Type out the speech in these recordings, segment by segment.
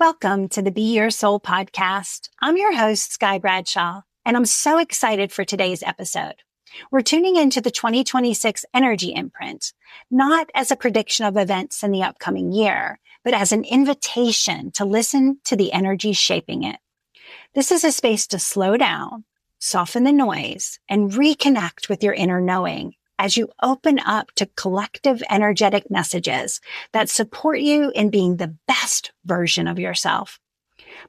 Welcome to the Be Your Soul podcast. I'm your host, Sky Bradshaw, and I'm so excited for today's episode. We're tuning into the 2026 Energy Imprint, not as a prediction of events in the upcoming year, but as an invitation to listen to the energy shaping it. This is a space to slow down, soften the noise, and reconnect with your inner knowing as you open up to collective energetic messages that support you in being the best version of yourself.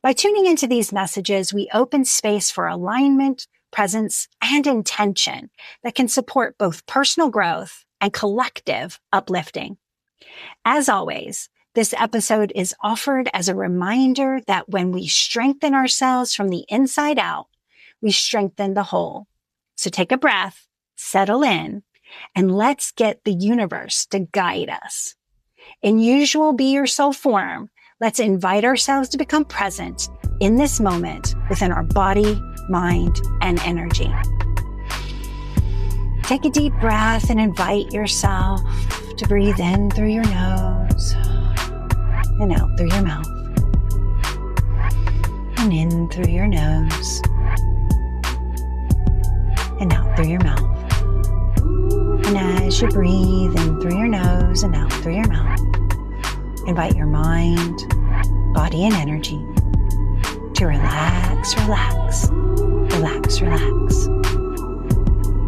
By tuning into these messages, we open space for alignment, presence, and intention that can support both personal growth and collective uplifting. As always, this episode is offered as a reminder that when we strengthen ourselves from the inside out, we strengthen the whole. So take a breath, settle in, and let's get the universe to guide us. In usual Be Your Soul form, let's invite ourselves to become present in this moment within our body, mind, and energy. Take a deep breath and invite yourself to breathe in through your nose and out through your mouth. And in through your nose and out through your mouth. And as you breathe in through your nose and out through your mouth, invite your mind, body, and energy to relax, relax, relax, relax,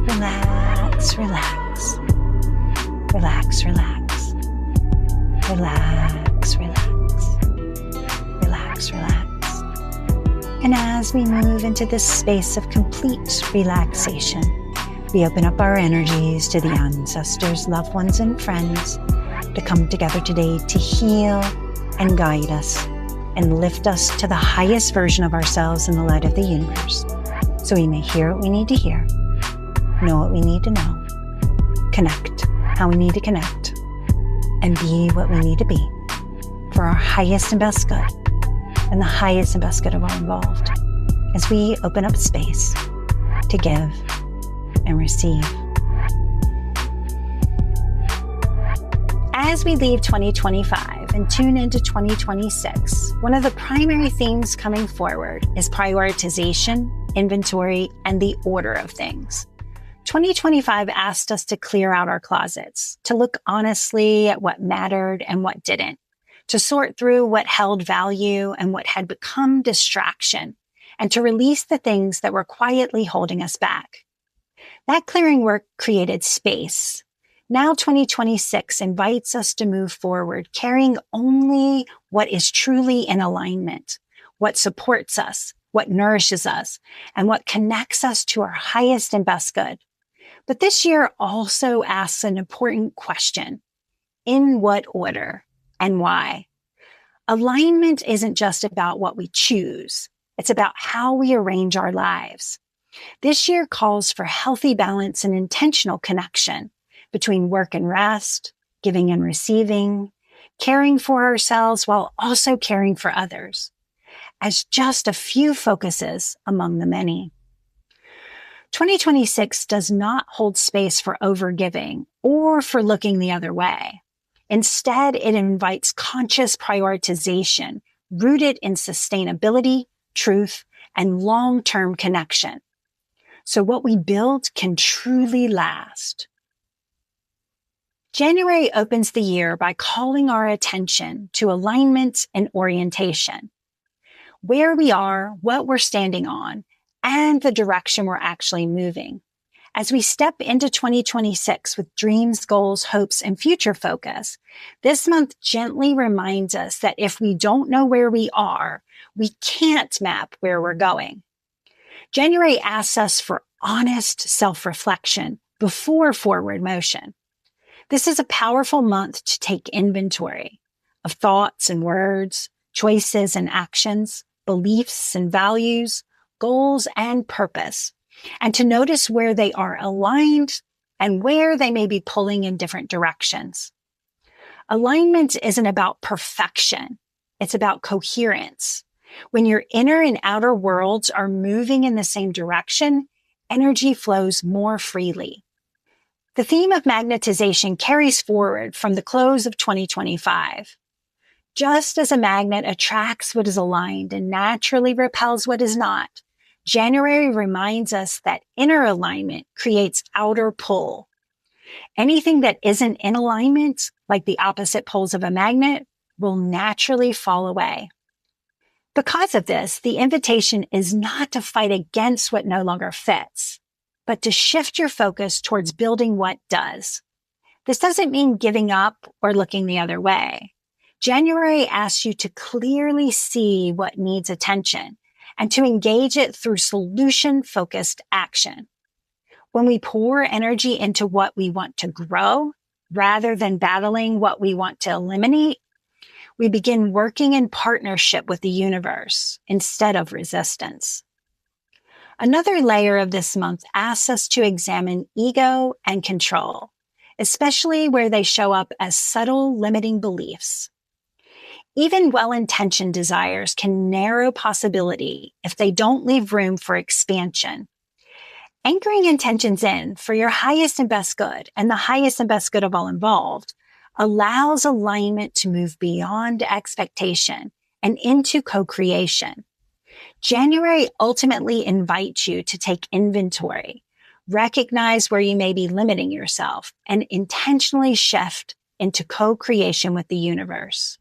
relax, relax, relax, relax, relax, relax, relax, relax. And as we move into this space of complete relaxation, we open up our energies to the ancestors, loved ones, and friends to come together today to heal and guide us and lift us to the highest version of ourselves in the light of the universe, so we may hear what we need to hear, know what we need to know, connect how we need to connect, and be what we need to be for our highest and best good and the highest and best good of all involved as we open up space to give and receive. As we leave 2025 and tune into 2026, one of the primary themes coming forward is prioritization, inventory, and the order of things. 2025 asked us to clear out our closets, to look honestly at what mattered and what didn't, to sort through what held value and what had become distraction, and to release the things that were quietly holding us back. That clearing work created space. Now 2026 invites us to move forward, carrying only what is truly in alignment, what supports us, what nourishes us, and what connects us to our highest and best good. But this year also asks an important question: in what order and why? Alignment isn't just about what we choose. It's about how we arrange our lives. This year calls for healthy balance and intentional connection between work and rest, giving and receiving, caring for ourselves while also caring for others, as just a few focuses among the many. 2026 does not hold space for overgiving or for looking the other way. Instead, it invites conscious prioritization rooted in sustainability, truth, and long-term connection, so what we build can truly last. January opens the year by calling our attention to alignment and orientation, where we are, what we're standing on, and the direction we're actually moving. As we step into 2026 with dreams, goals, hopes, and future focus, this month gently reminds us that if we don't know where we are, we can't map where we're going. January asks us for honest self-reflection before forward motion. This is a powerful month to take inventory of thoughts and words, choices and actions, beliefs and values, goals and purpose, and to notice where they are aligned and where they may be pulling in different directions. Alignment isn't about perfection. It's about coherence. When your inner and outer worlds are moving in the same direction, energy flows more freely. The theme of magnetization carries forward from the close of 2025. Just as a magnet attracts what is aligned and naturally repels what is not, January reminds us that inner alignment creates outer pull. Anything that isn't in alignment, like the opposite poles of a magnet, will naturally fall away. Because of this, the invitation is not to fight against what no longer fits, but to shift your focus towards building what does. This doesn't mean giving up or looking the other way. January asks you to clearly see what needs attention and to engage it through solution-focused action. When we pour energy into what we want to grow, rather than battling what we want to eliminate, we begin working in partnership with the universe instead of resistance. Another layer of this month asks us to examine ego and control, especially where they show up as subtle limiting beliefs. Even well-intentioned desires can narrow possibility if they don't leave room for expansion. Anchoring intentions in for your highest and best good and the highest and best good of all involved allows alignment to move beyond expectation and into co-creation. January ultimately invites you to take inventory, recognize where you may be limiting yourself, and intentionally shift into co-creation with the universe.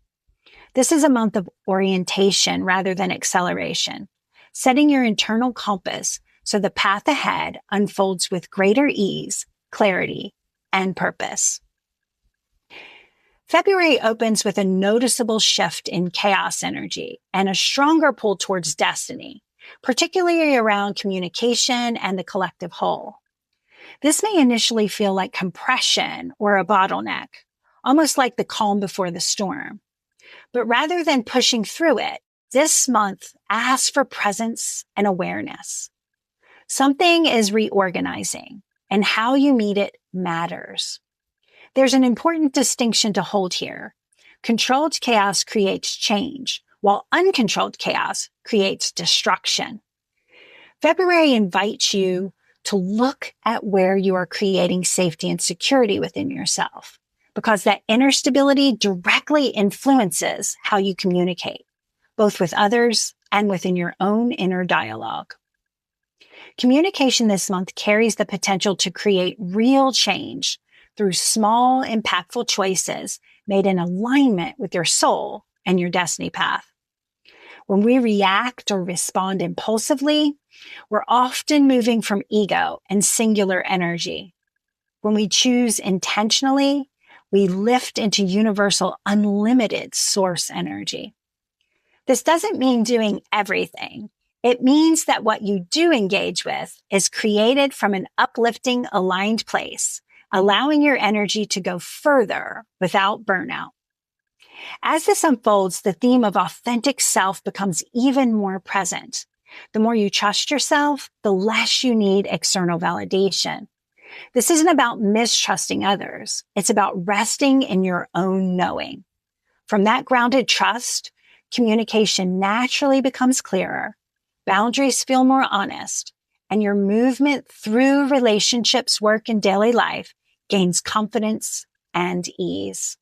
This is a month of orientation rather than acceleration, setting your internal compass so the path ahead unfolds with greater ease, clarity, and purpose. February opens with a noticeable shift in chaos energy and a stronger pull towards destiny, particularly around communication and the collective whole. This may initially feel like compression or a bottleneck, almost like the calm before the storm. But rather than pushing through it, this month asks for presence and awareness. Something is reorganizing, and how you meet it matters. There's an important distinction to hold here. Controlled chaos creates change, while uncontrolled chaos creates destruction. February invites you to look at where you are creating safety and security within yourself, because that inner stability directly influences how you communicate, both with others and within your own inner dialogue. Communication this month carries the potential to create real change through small, impactful choices made in alignment with your soul and your destiny path. When we react or respond impulsively, we're often moving from ego and singular energy. When we choose intentionally, we lift into universal, unlimited source energy. This doesn't mean doing everything. It means that what you do engage with is created from an uplifting, aligned place, allowing your energy to go further without burnout. As this unfolds, the theme of authentic self becomes even more present. The more you trust yourself, the less you need external validation. This isn't about mistrusting others. It's about resting in your own knowing. From that grounded trust, communication naturally becomes clearer, boundaries feel more honest, and your movement through relationships, work, and daily life gains confidence and ease.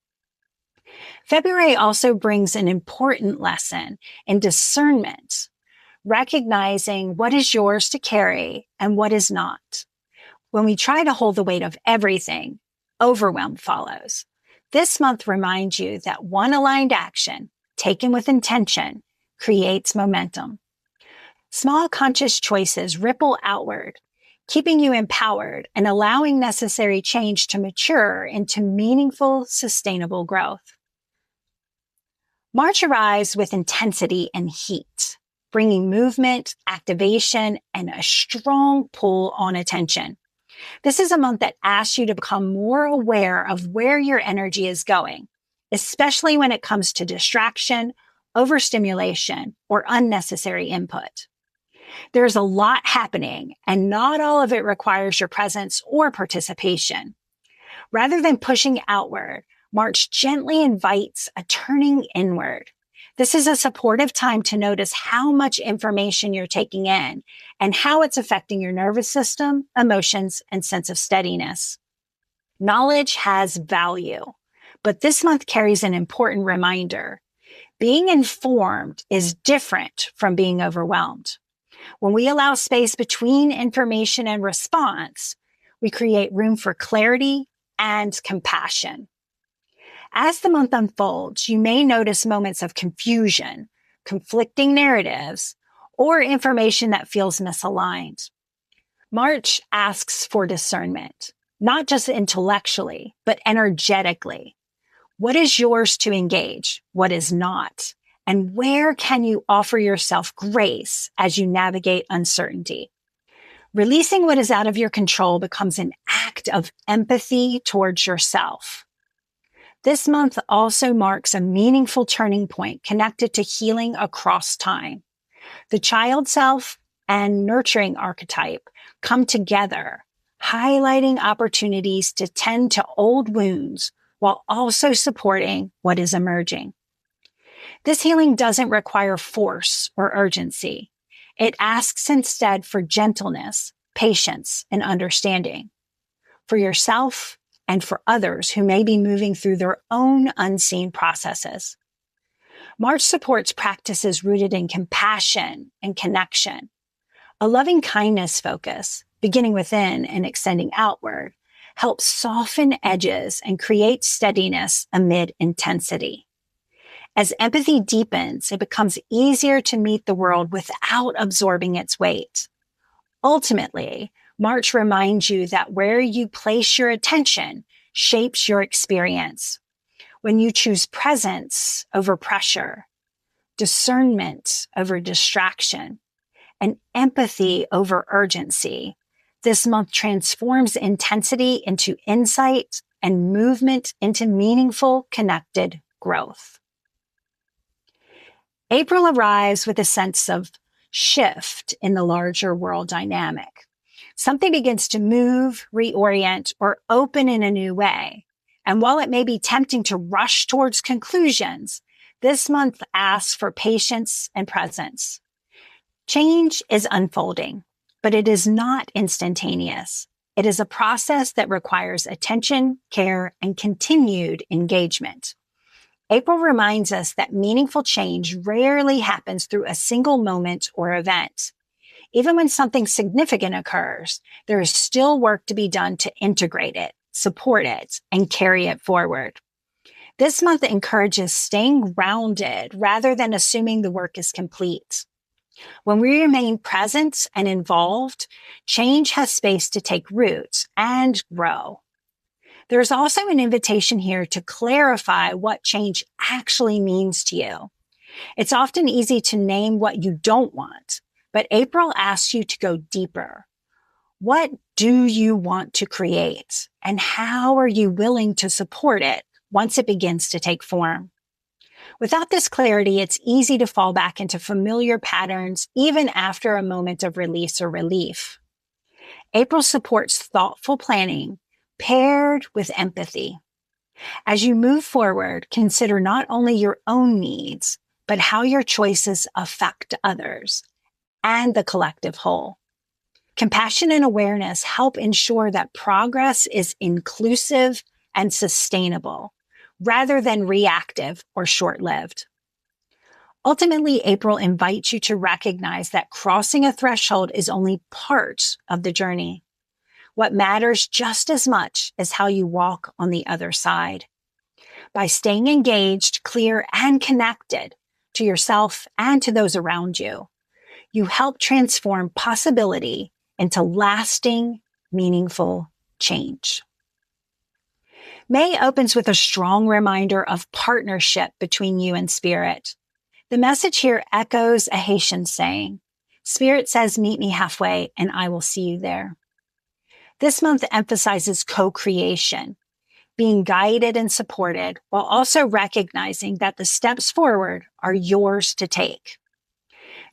February also brings an important lesson in discernment, recognizing what is yours to carry and what is not. When we try to hold the weight of everything, overwhelm follows. This month reminds you that one aligned action, taken with intention, creates momentum. Small conscious choices ripple outward, keeping you empowered and allowing necessary change to mature into meaningful, sustainable growth. March arrives with intensity and heat, bringing movement, activation, and a strong pull on attention. This is a month that asks you to become more aware of where your energy is going, especially when it comes to distraction, overstimulation, or unnecessary input. There's a lot happening, and not all of it requires your presence or participation. Rather than pushing outward, March gently invites a turning inward. This is a supportive time to notice how much information you're taking in and how it's affecting your nervous system, emotions, and sense of steadiness. Knowledge has value, but this month carries an important reminder. Being informed is different from being overwhelmed. When we allow space between information and response, we create room for clarity and compassion. As the month unfolds, you may notice moments of confusion, conflicting narratives, or information that feels misaligned. March asks for discernment, not just intellectually, but energetically. What is yours to engage? What is not? And where can you offer yourself grace as you navigate uncertainty? Releasing what is out of your control becomes an act of empathy towards yourself. This month also marks a meaningful turning point connected to healing across time. The child self and nurturing archetype come together, highlighting opportunities to tend to old wounds while also supporting what is emerging. This healing doesn't require force or urgency. It asks instead for gentleness, patience, and understanding for yourself and for others who may be moving through their own unseen processes. March supports practices rooted in compassion and connection. A loving kindness focus, beginning within and extending outward, helps soften edges and create steadiness amid intensity. As empathy deepens, it becomes easier to meet the world without absorbing its weight. Ultimately, March reminds you that where you place your attention shapes your experience. When you choose presence over pressure, discernment over distraction, and empathy over urgency, this month transforms intensity into insight and movement into meaningful, connected growth. April arrives with a sense of shift in the larger world dynamic. Something begins to move, reorient, or open in a new way. And while it may be tempting to rush towards conclusions, this month asks for patience and presence. Change is unfolding, but it is not instantaneous. It is a process that requires attention, care, and continued engagement. April reminds us that meaningful change rarely happens through a single moment or event. Even when something significant occurs, there is still work to be done to integrate it, support it, and carry it forward. This month encourages staying grounded rather than assuming the work is complete. When we remain present and involved, change has space to take root and grow. There's also an invitation here to clarify what change actually means to you. It's often easy to name what you don't want, but April asks you to go deeper. What do you want to create? And how are you willing to support it once it begins to take form? Without this clarity, it's easy to fall back into familiar patterns even after a moment of release or relief. April supports thoughtful planning paired with empathy. As you move forward, consider not only your own needs, but how your choices affect others and the collective whole. Compassion and awareness help ensure that progress is inclusive and sustainable, rather than reactive or short-lived. Ultimately, April invites you to recognize that crossing a threshold is only part of the journey. What matters just as much is how you walk on the other side. By staying engaged, clear, and connected to yourself and to those around you, you help transform possibility into lasting, meaningful change. May opens with a strong reminder of partnership between you and Spirit. The message here echoes a Haitian saying, Spirit says, meet me halfway and I will see you there. This month emphasizes co-creation, being guided and supported while also recognizing that the steps forward are yours to take.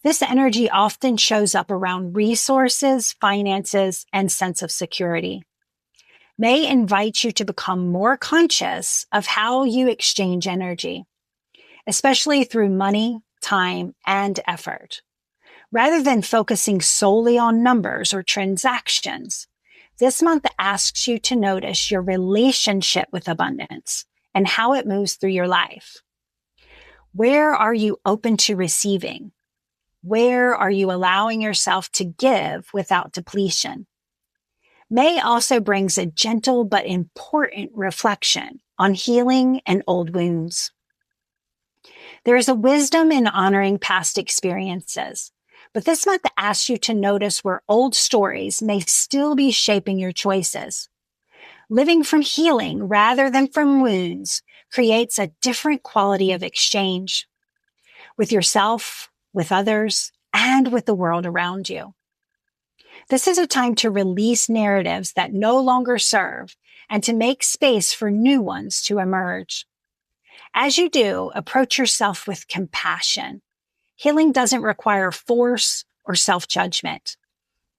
This energy often shows up around resources, finances, and sense of security. May invite you to become more conscious of how you exchange energy, especially through money, time, and effort. Rather than focusing solely on numbers or transactions, this month asks you to notice your relationship with abundance and how it moves through your life. Where are you open to receiving? Where are you allowing yourself to give without depletion? May also brings a gentle but important reflection on healing and old wounds. There is a wisdom in honoring past experiences, but this month asks you to notice where old stories may still be shaping your choices. Living from healing rather than from wounds creates a different quality of exchange with yourself, with others, and with the world around you. This is a time to release narratives that no longer serve and to make space for new ones to emerge. As you do, approach yourself with compassion. Healing doesn't require force or self-judgment.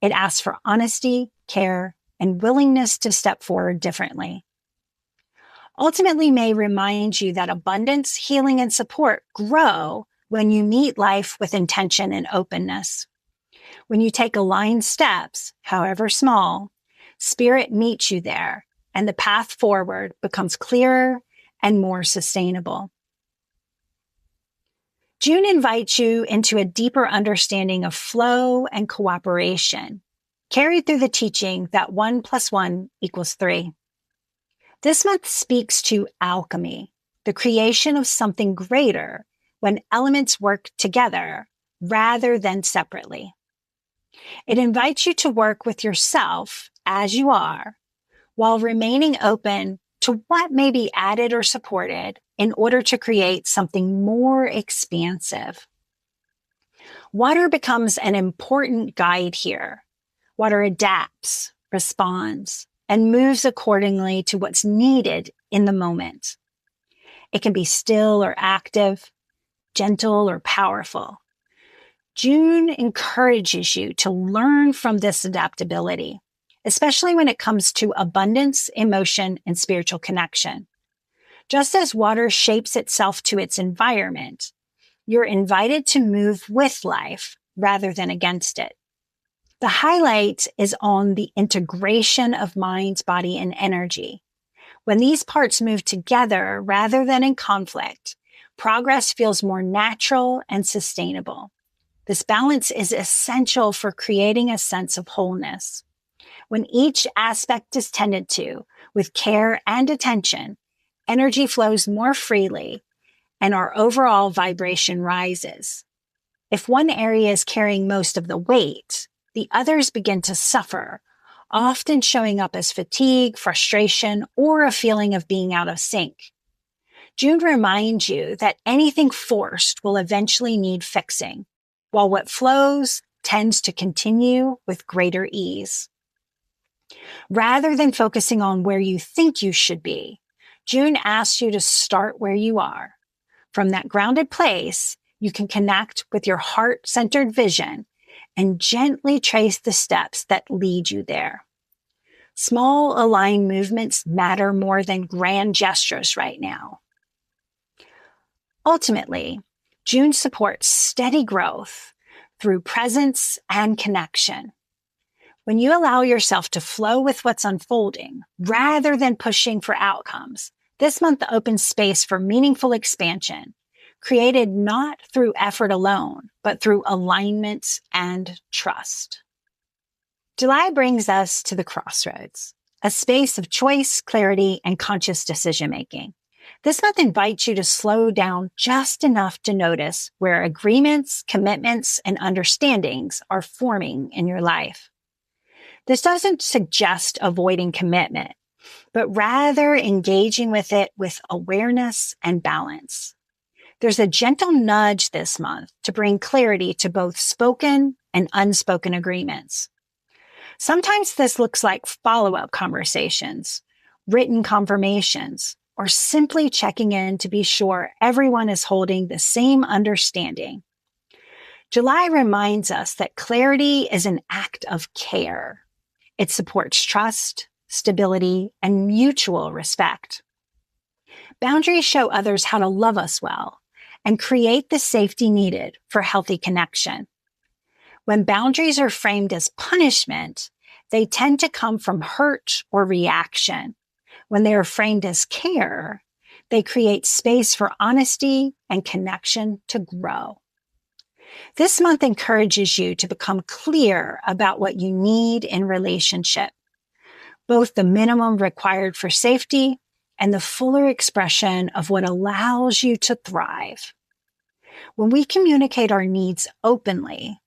It asks for honesty, care, and willingness to step forward differently. Ultimately, May remind you that abundance, healing, and support grow when you meet life with intention and openness. When you take aligned steps, however small, Spirit meets you there, and the path forward becomes clearer and more sustainable. June invites you into a deeper understanding of flow and cooperation, carried through the teaching that 1 + 1 = 3. This month speaks to alchemy, the creation of something greater when elements work together rather than separately. It invites you to work with yourself as you are, while remaining open to what may be added or supported in order to create something more expansive. Water becomes an important guide here. Water adapts, responds, and moves accordingly to what's needed in the moment. It can be still or active, gentle or powerful. June encourages you to learn from this adaptability, especially when it comes to abundance, emotion, and spiritual connection. Just as water shapes itself to its environment, you're invited to move with life rather than against it. The highlight is on the integration of mind, body, and energy. When these parts move together rather than in conflict, progress feels more natural and sustainable. This balance is essential for creating a sense of wholeness. When each aspect is tended to with care and attention, energy flows more freely and our overall vibration rises. If one area is carrying most of the weight, the others begin to suffer, often showing up as fatigue, frustration, or a feeling of being out of sync. June reminds you that anything forced will eventually need fixing, while what flows tends to continue with greater ease. Rather than focusing on where you think you should be, June asks you to start where you are. From that grounded place, you can connect with your heart-centered vision and gently trace the steps that lead you there. Small aligned movements matter more than grand gestures right now. Ultimately, June supports steady growth through presence and connection. When you allow yourself to flow with what's unfolding rather than pushing for outcomes, this month opens space for meaningful expansion, created not through effort alone, but through alignment and trust. July brings us to the crossroads, a space of choice, clarity, and conscious decision-making. This month invites you to slow down just enough to notice where agreements, commitments, and understandings are forming in your life. This doesn't suggest avoiding commitment, but rather engaging with it with awareness and balance. There's a gentle nudge this month to bring clarity to both spoken and unspoken agreements. Sometimes this looks like follow-up conversations, written confirmations, or simply checking in to be sure everyone is holding the same understanding. July reminds us that clarity is an act of care. It supports trust, stability, and mutual respect. Boundaries show others how to love us well and create the safety needed for healthy connection. When boundaries are framed as punishment, they tend to come from hurt or reaction. When they are framed as care, They create space for honesty and connection to grow. This month encourages you to become clear about what you need in relationship, both the minimum required for safety and the fuller expression of what allows you to thrive. When we communicate our needs openly,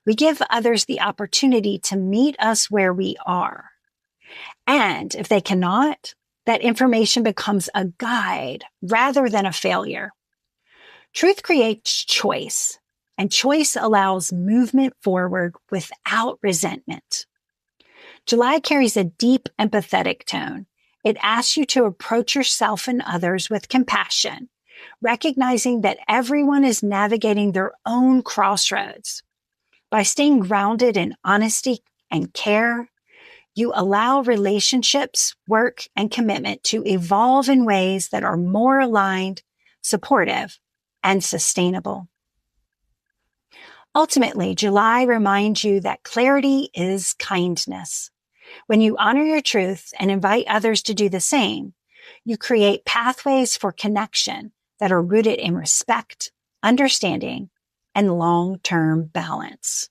we give others the opportunity to meet us where we are. And if they cannot, that information becomes a guide rather than a failure. Truth creates choice, and choice allows movement forward without resentment. July carries a deep empathetic tone. It asks you to approach yourself and others with compassion, recognizing that everyone is navigating their own crossroads. By staying grounded in honesty and care, you allow relationships, work, and commitment to evolve in ways that are more aligned, supportive, and sustainable. Ultimately, July reminds you that clarity is kindness. When you honor your truth and invite others to do the same, you create pathways for connection that are rooted in respect, understanding, and long-term balance.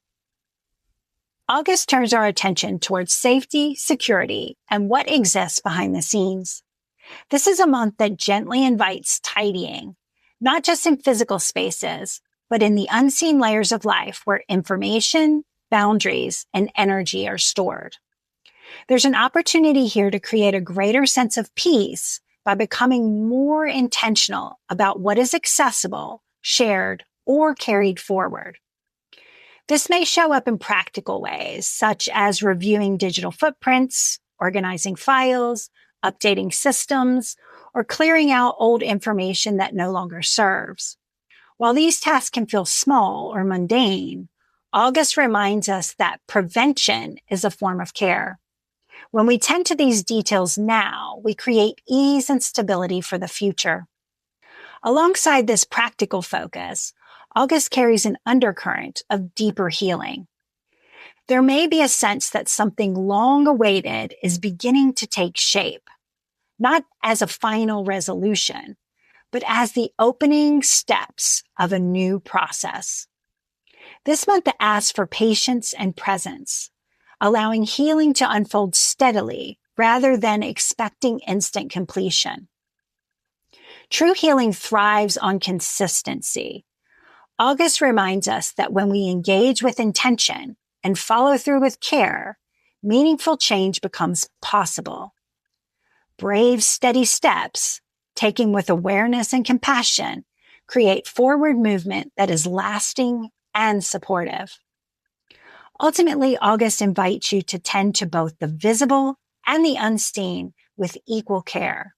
August turns our attention towards safety, security, and what exists behind the scenes. This is a month that gently invites tidying, not just in physical spaces, but in the unseen layers of life where information, boundaries, and energy are stored. There's an opportunity here to create a greater sense of peace by becoming more intentional about what is accessible, shared, or carried forward. This may show up in practical ways, such as reviewing digital footprints, organizing files, updating systems, or clearing out old information that no longer serves. While these tasks can feel small or mundane, August reminds us that prevention is a form of care. When we tend to these details now, we create ease and stability for the future. Alongside this practical focus, August carries an undercurrent of deeper healing. There may be a sense that something long awaited is beginning to take shape, not as a final resolution, but as the opening steps of a new process. This month asks for patience and presence, allowing healing to unfold steadily rather than expecting instant completion. True healing thrives on consistency. August reminds us that when we engage with intention and follow through with care, meaningful change becomes possible. Brave, steady steps, taken with awareness and compassion, create forward movement that is lasting and supportive. Ultimately, August invites you to tend to both the visible and the unseen with equal care.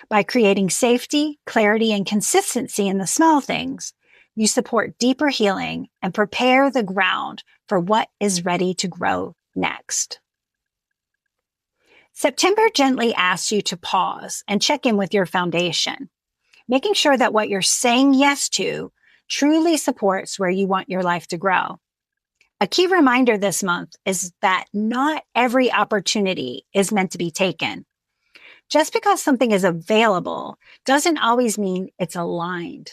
By creating safety, clarity, and consistency in the small things, you support deeper healing and prepare the ground for what is ready to grow next. September gently asks you to pause and check in with your foundation, making sure that what you're saying yes to truly supports where you want your life to grow. A key reminder this month is that not every opportunity is meant to be taken. Just because something is available doesn't always mean it's aligned.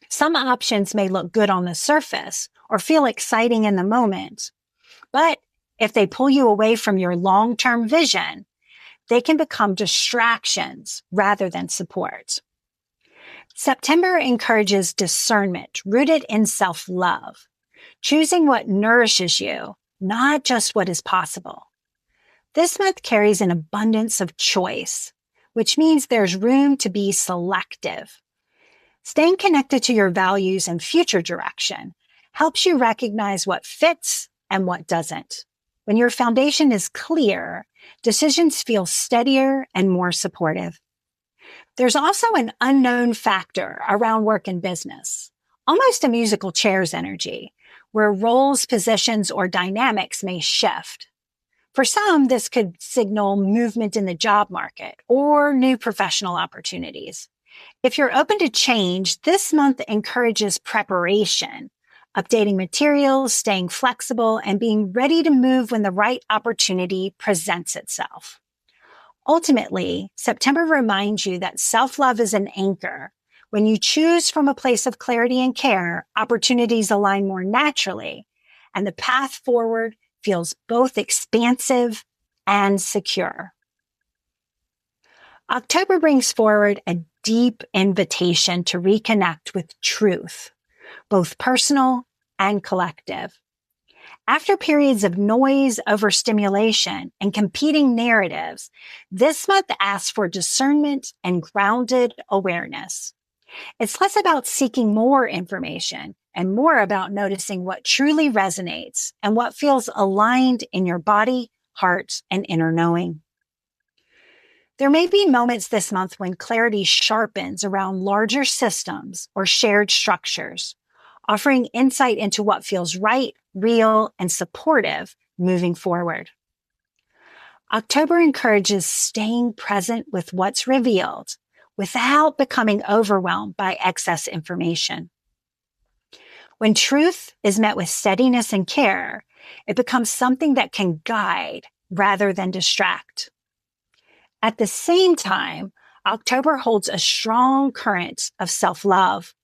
Some options may look good on the surface or feel exciting in the moment, but if they pull you away from your long-term vision, they can become distractions rather than support. September encourages discernment rooted in self-love, choosing what nourishes you, not just what is possible. This month carries an abundance of choice, which means there's room to be selective. Staying connected to your values and future direction helps you recognize what fits and what doesn't. When your foundation is clear, decisions feel steadier and more supportive. There's also an unknown factor around work and business, almost a musical chairs energy, where roles, positions, or dynamics may shift. For some, this could signal movement in the job market or new professional opportunities. If you're open to change, this month encourages preparation, updating materials, staying flexible, and being ready to move when the right opportunity presents itself. Ultimately, September reminds you that self-love is an anchor. When you choose from a place of clarity and care, opportunities align more naturally, and the path forward feels both expansive and secure. October brings forward a deep invitation to reconnect with truth, both personal and collective. After periods of noise, overstimulation, and competing narratives, this month asks for discernment and grounded awareness. It's less about seeking more information and more about noticing what truly resonates and what feels aligned in your body, heart, and inner knowing. There may be moments this month when clarity sharpens around larger systems or shared structures, offering insight into what feels right, real, and supportive moving forward. October encourages staying present with what's revealed without becoming overwhelmed by excess information. When truth is met with steadiness and care, it becomes something that can guide rather than distract. At the same time, October holds a strong current of self-love,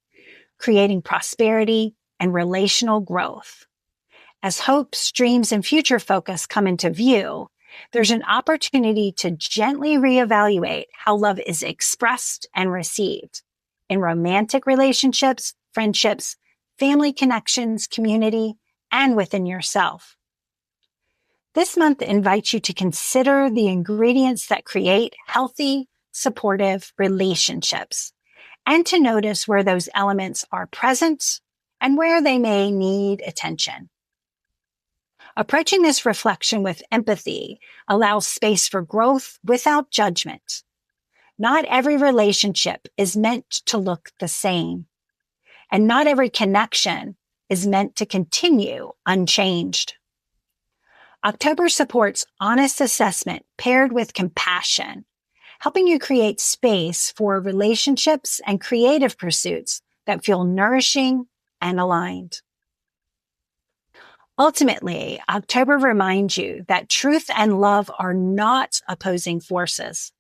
creating prosperity and relational growth. As hopes, dreams, and future focus come into view, there's an opportunity to gently reevaluate how love is expressed and received in romantic relationships, friendships, family connections, community, and within yourself. This month invites you to consider the ingredients that create healthy, supportive relationships, and to notice where those elements are present and where they may need attention. Approaching this reflection with empathy allows space for growth without judgment. Not every relationship is meant to look the same, and not every connection is meant to continue unchanged. October supports honest assessment paired with compassion, helping you create space for relationships and creative pursuits that feel nourishing and aligned. Ultimately, October reminds you that truth and love are not opposing forces.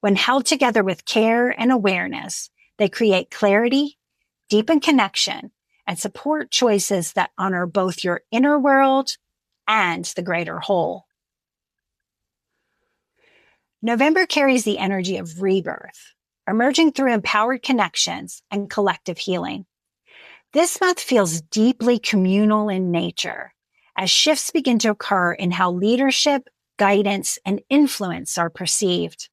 When held together with care and awareness, they create clarity, deepen connection, and support choices that honor both your inner world and the greater whole. November carries the energy of rebirth, emerging through empowered connections and collective healing. This month feels deeply communal in nature as shifts begin to occur in how leadership, guidance, and influence are perceived.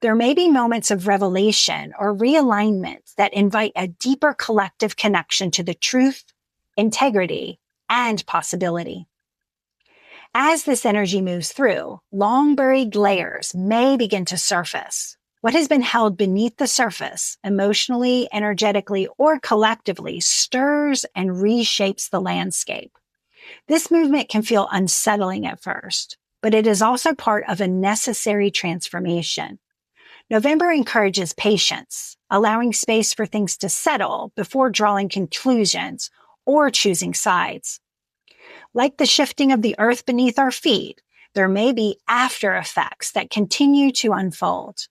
There may be moments of revelation or realignment that invite a deeper collective connection to the truth, integrity, and possibility. As this energy moves through, long-buried layers may begin to surface. What has been held beneath the surface, emotionally, energetically, or collectively, stirs and reshapes the landscape. This movement can feel unsettling at first, but it is also part of a necessary transformation. November encourages patience, allowing space for things to settle before drawing conclusions or choosing sides. Like the shifting of the earth beneath our feet, there may be after effects that continue to unfold.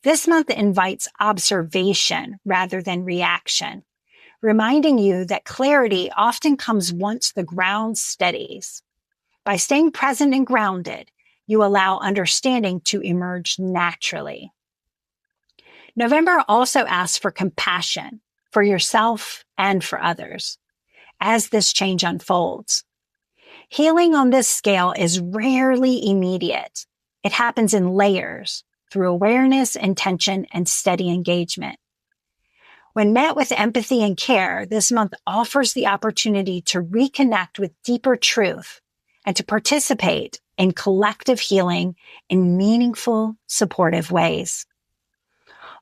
This month invites observation rather than reaction, reminding you that clarity often comes once the ground steadies. By staying present and grounded, you allow understanding to emerge naturally. November also asks for compassion for yourself and for others as this change unfolds. Healing on this scale is rarely immediate. It happens in layers through awareness, intention, and steady engagement. When met with empathy and care, this month offers the opportunity to reconnect with deeper truth and to participate in collective healing in meaningful, supportive ways.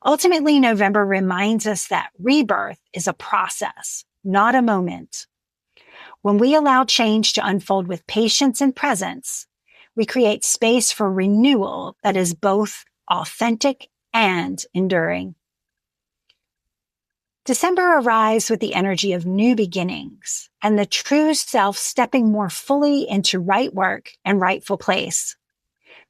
Ultimately, November reminds us that rebirth is a process, not a moment. When we allow change to unfold with patience and presence, we create space for renewal that is both authentic and enduring. December arrives with the energy of new beginnings and the true self stepping more fully into right work and rightful place.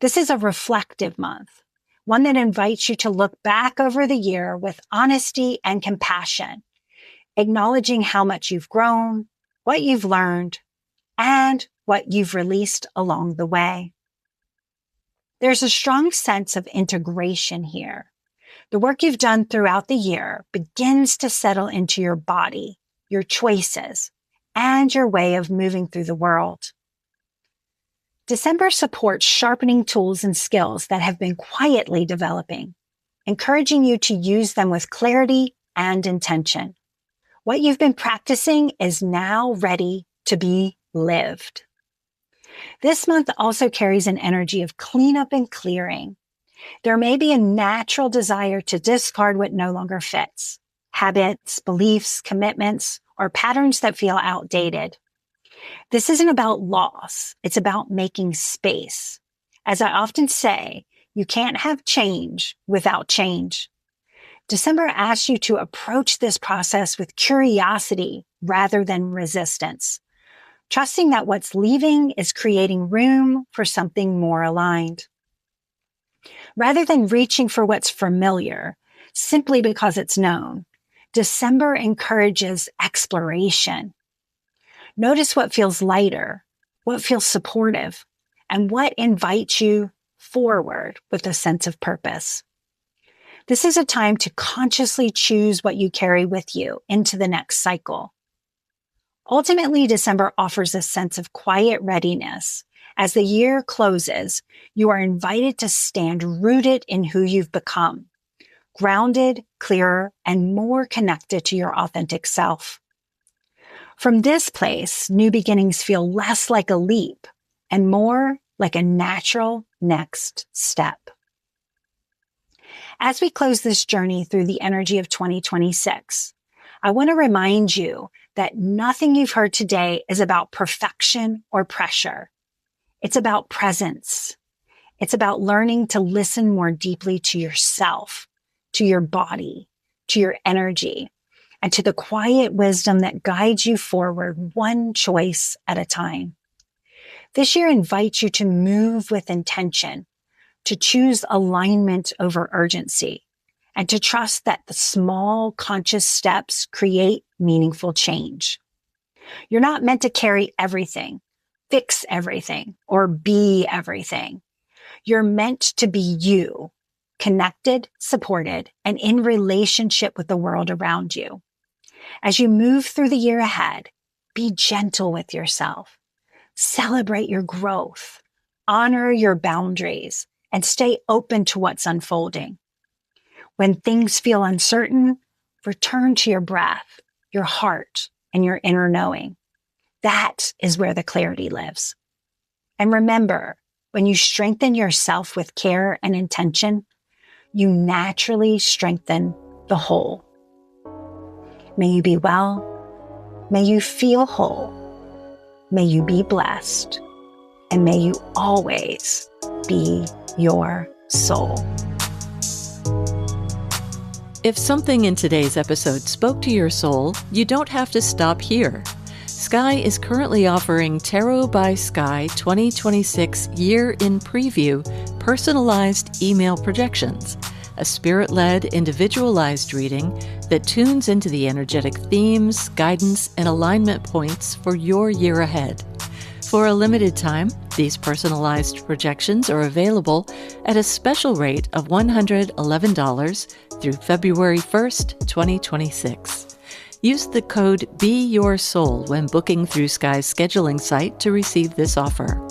This is a reflective month, one that invites you to look back over the year with honesty and compassion, acknowledging how much you've grown, what you've learned, and what you've released along the way. There's a strong sense of integration here. The work you've done throughout the year begins to settle into your body, your choices, and your way of moving through the world. December supports sharpening tools and skills that have been quietly developing, encouraging you to use them with clarity and intention. What you've been practicing is now ready to be lived. This month also carries an energy of cleanup and clearing. There may be a natural desire to discard what no longer fits, habits, beliefs, commitments, or patterns that feel outdated. This isn't about loss. It's about making space. As I often say, you can't have change without change. December asks you to approach this process with curiosity rather than resistance, trusting that what's leaving is creating room for something more aligned. Rather than reaching for what's familiar simply because it's known, December encourages exploration. Notice what feels lighter, what feels supportive, and what invites you forward with a sense of purpose. This is a time to consciously choose what you carry with you into the next cycle. Ultimately, December offers a sense of quiet readiness. As the year closes, you are invited to stand rooted in who you've become, grounded, clearer, and more connected to your authentic self. From this place, new beginnings feel less like a leap and more like a natural next step. As we close this journey through the energy of 2026, I want to remind you that nothing you've heard today is about perfection or pressure. It's about presence. It's about learning to listen more deeply to yourself, to your body, to your energy, and to the quiet wisdom that guides you forward one choice at a time. This year invites you to move with intention, to choose alignment over urgency, and to trust that the small conscious steps create meaningful change. You're not meant to carry everything, fix everything, or be everything. You're meant to be you, connected, supported, and in relationship with the world around you. As you move through the year ahead, be gentle with yourself. Celebrate your growth, honor your boundaries, and stay open to what's unfolding. When things feel uncertain, return to your breath, your heart, and your inner knowing. That is where the clarity lives. And remember, when you strengthen yourself with care and intention, you naturally strengthen the whole. May you be well. May you feel whole. May you be blessed. And may you always be your soul. If something in today's episode spoke to your soul, you don't have to stop here. Sky is currently offering Tarot by Sky 2026 Year in Preview personalized email projections, a spirit-led, individualized reading that tunes into the energetic themes, guidance, and alignment points for your year ahead. For a limited time, these personalized projections are available at a special rate of $111 through February 1st, 2026. Use the code BeYourSoul when booking through Sky's scheduling site to receive this offer.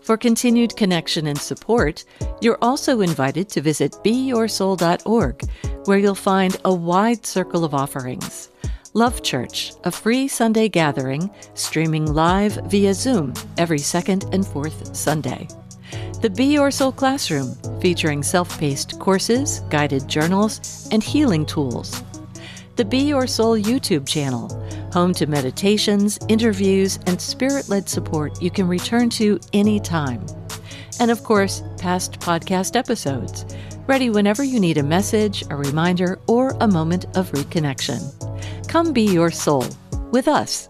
For continued connection and support, you're also invited to visit BeYourSoul.org, where you'll find a wide circle of offerings. Love Church, a free Sunday gathering streaming live via Zoom every second and fourth Sunday. The Be Your Soul Classroom, featuring self-paced courses, guided journals, and healing tools. The Be Your Soul YouTube channel, home to meditations, interviews, and spirit-led support you can return to anytime. And of course, past podcast episodes, ready whenever you need a message, a reminder, or a moment of reconnection. Come be your soul with us.